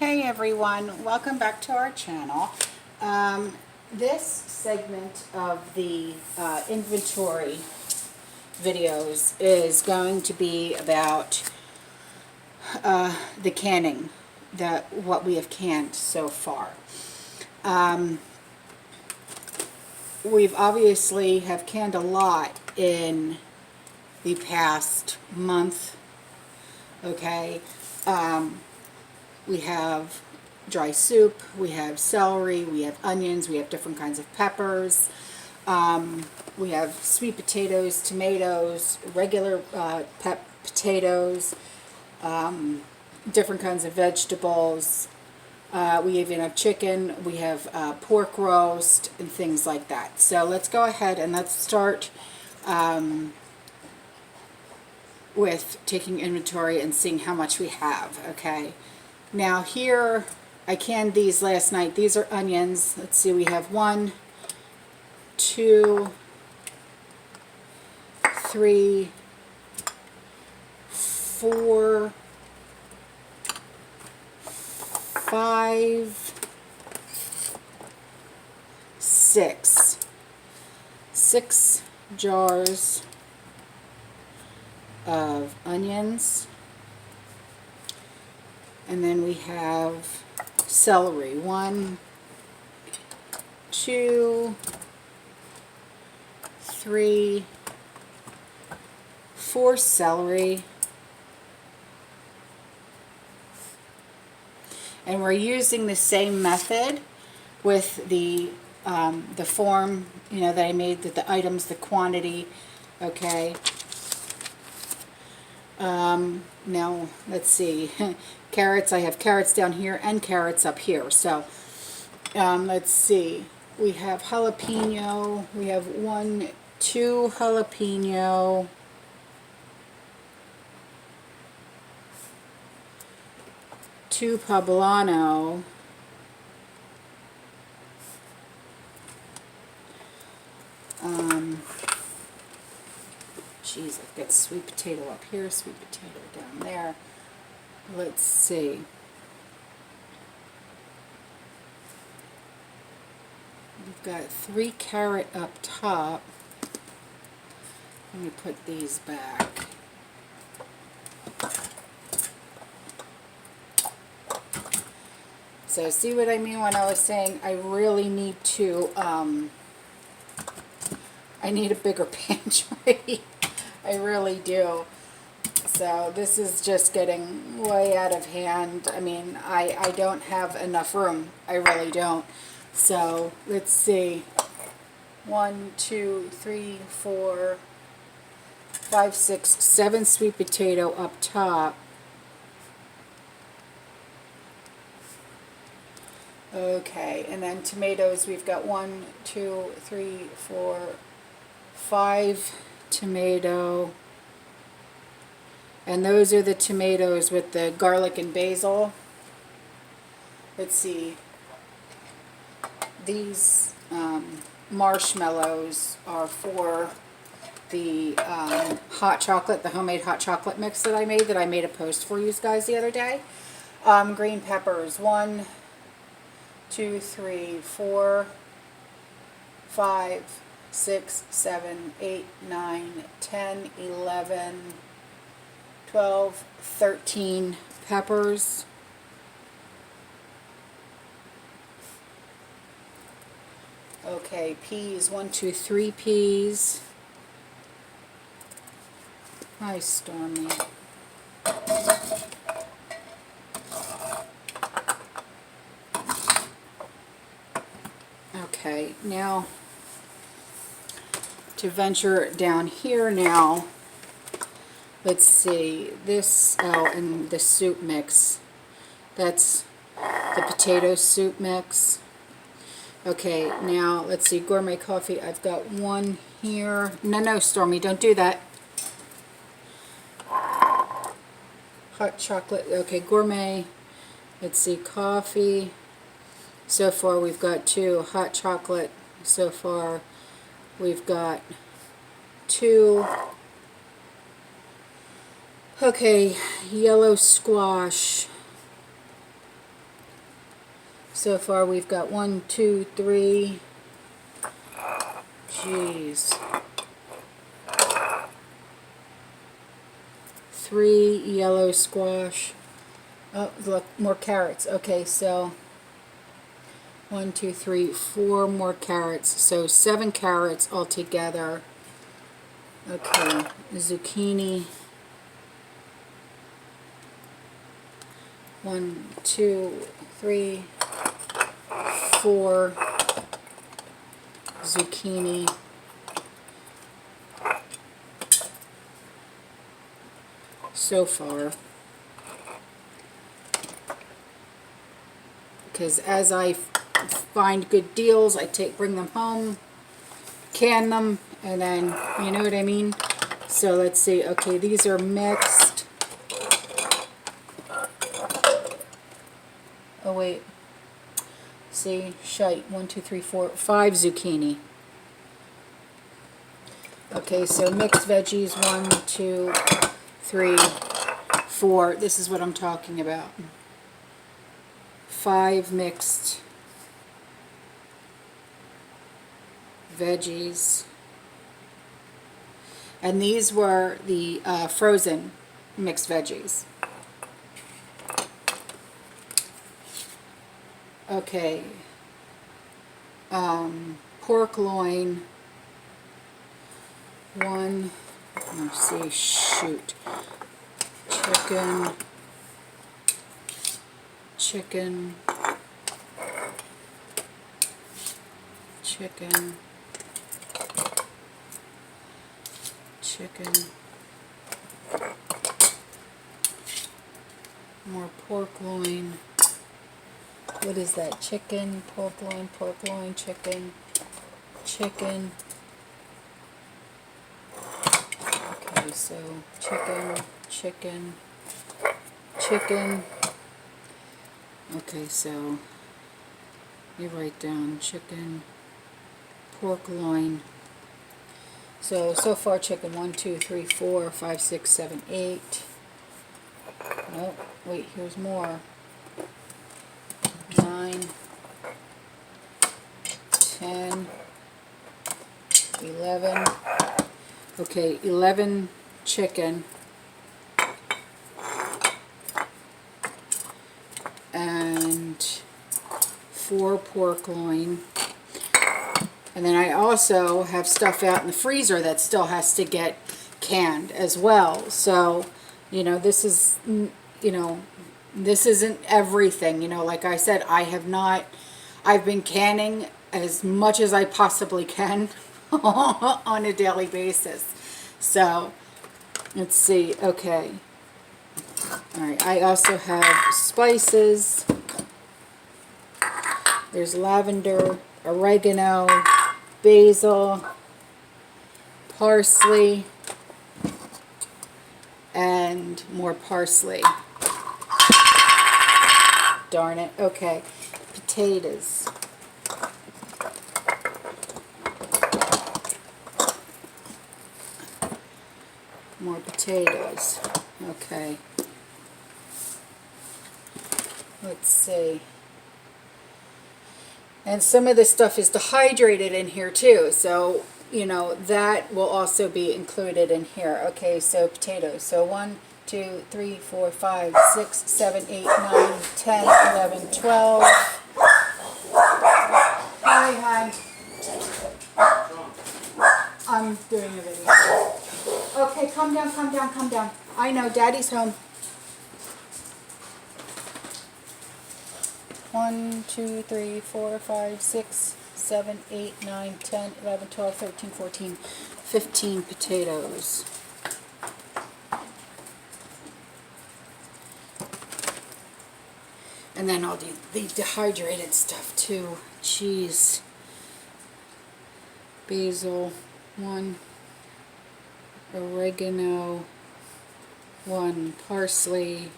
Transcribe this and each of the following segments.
Hey everyone, welcome back to our channel. This segment of the inventory videos is going to be about the canning, what we have canned so far. We've obviously have canned a lot in the past month, okay? We have dry soup, we have celery, we have onions, we have different kinds of peppers, we have sweet potatoes, tomatoes, regular potatoes, different kinds of vegetables. We even have chicken, we have pork roast, and things like that. So let's go ahead and let's start with taking inventory and seeing how much we have, okay? Now here, I canned these last night. These are onions. Let's see, we have 1, 2, 3, 4, 5, 6. 6 jars of onions. And then we have celery. 1, 2, 3, 4 celery. And we're using the same method with the form, you know, that I made, the items, the quantity, okay. Now, let's see. Carrots, I have carrots down here and carrots up here. So, let's see. We have jalapeno. We have 1, 2 jalapeno. Two poblano. Geez, I've got sweet potato up here, sweet potato down there. Let's see. We've got 3 carrot up top. Let me put these back. So see what I mean when I was saying I really need to, I need a bigger pantry. I really do. So this is just getting way out of hand. I mean, I don't have enough room. I really don't. So let's see. 1, 2, 3, 4, 5, 6, 7 sweet potato up top. Okay, and then tomatoes, we've got 1, 2, 3, 4, 5 tomato. And those are the tomatoes with the garlic and basil. Let's see. These marshmallows are for the hot chocolate, the homemade hot chocolate mix that I made a post for you guys the other day. Green peppers, 1, 2, 3, 4, 5, 6, 7, 8, 9, 10, 11, 12, 13 peppers. Okay, peas, 1, 2, 3 peas. Hi, Stormy. Okay, now to venture down here now, let's see, this, oh, and the soup mix, that's the potato soup mix. Okay, now let's see, gourmet coffee, I've got 1 here. No, Stormy, don't do that. Hot chocolate, okay, gourmet, let's see, coffee. So far we've got 2. Hot chocolate, so far we've got 2. Okay, yellow squash. So far we've got 1, 2, 3, geez, 3 yellow squash. Oh, look, more carrots. Okay, so 1, 2, 3, 4 more carrots. So 7 carrots altogether. Okay, zucchini. 1, 2, 3, 4 zucchini. So far. Because as I find good deals, I bring them home, can them, and then, you know what I mean? So let's see. Okay, these are mixed. Oh wait. See, shite. 1, 2, 3, 4, 5 zucchini. Okay, so mixed veggies. 1, 2, 3, 4. This is what I'm talking about. 5 mixed veggies. And these were the frozen mixed veggies. Okay. Pork loin. 1. Let's see. Shoot. Chicken. Chicken. Chicken. Chicken. More pork loin. What is that? Chicken, pork loin, chicken, chicken. Okay, so chicken, chicken, chicken. Okay, so you write down chicken, pork loin. So far chicken. 1, 2, 3, 4, 5, 6, 7, 8. Nope, wait, here's more. 9, 10, 11. Okay, 11 chicken. And 4 pork loin. And then I also have stuff out in the freezer that still has to get canned as well. So, you know, this is, you know, this isn't everything. You know, like I said, I've been canning as much as I possibly can on a daily basis. So, let's see. Okay. All right. I also have spices. There's lavender, oregano, basil, parsley, and more parsley. Darn it. Okay. Potatoes. More potatoes. Okay. Let's see. And some of this stuff is dehydrated in here too. So, you know, that will also be included in here. Okay, so potatoes. So 1, 2, 3, 4, 5, 6, 7, 8, 9, 10, 11, 12. Hi. I'm doing a video. Okay, calm down. I know, Daddy's home. 1, 2, 3, 4, 5, 6, 7, 8, 9, 10, 11, 12, 13, 14, 15 potatoes. And then all the dehydrated stuff too. Cheese. Basil. 1. Oregano. 1. Parsley.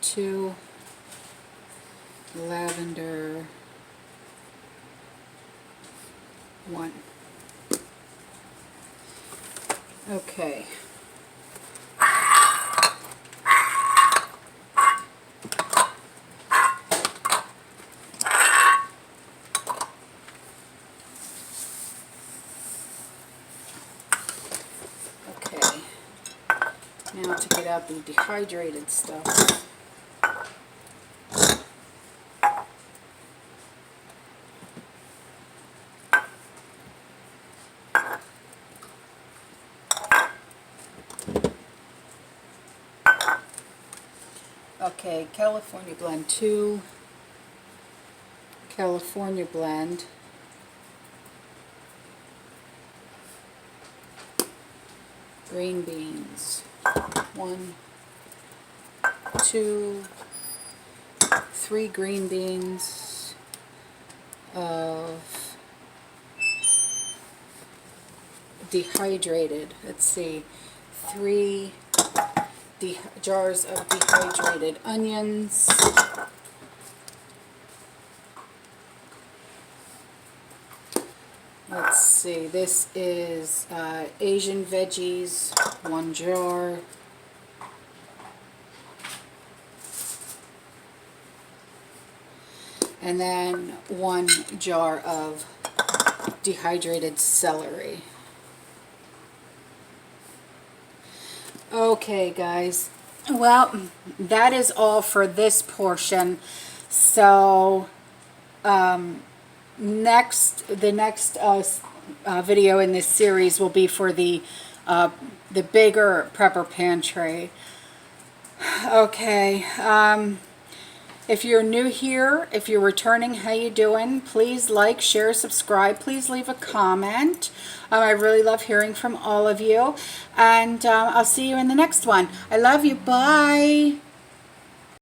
2. Lavender. 1. Okay. out the dehydrated stuff. Okay, California blend 2, California blend, green beans, 1, 2, 3 green beans of dehydrated, let's see, 3 jars of dehydrated onions, let's see, this is Asian veggies, 1 jar, and then 1 jar of dehydrated celery. Okay, guys, well, that is all for this portion. So the next video in this series will be for the bigger prepper pantry. Okay, if you're new here, if you're returning, how you doing? Please like, share, subscribe. Please leave a comment. I really love hearing from all of you. And I'll see you in the next one. I love you. Bye.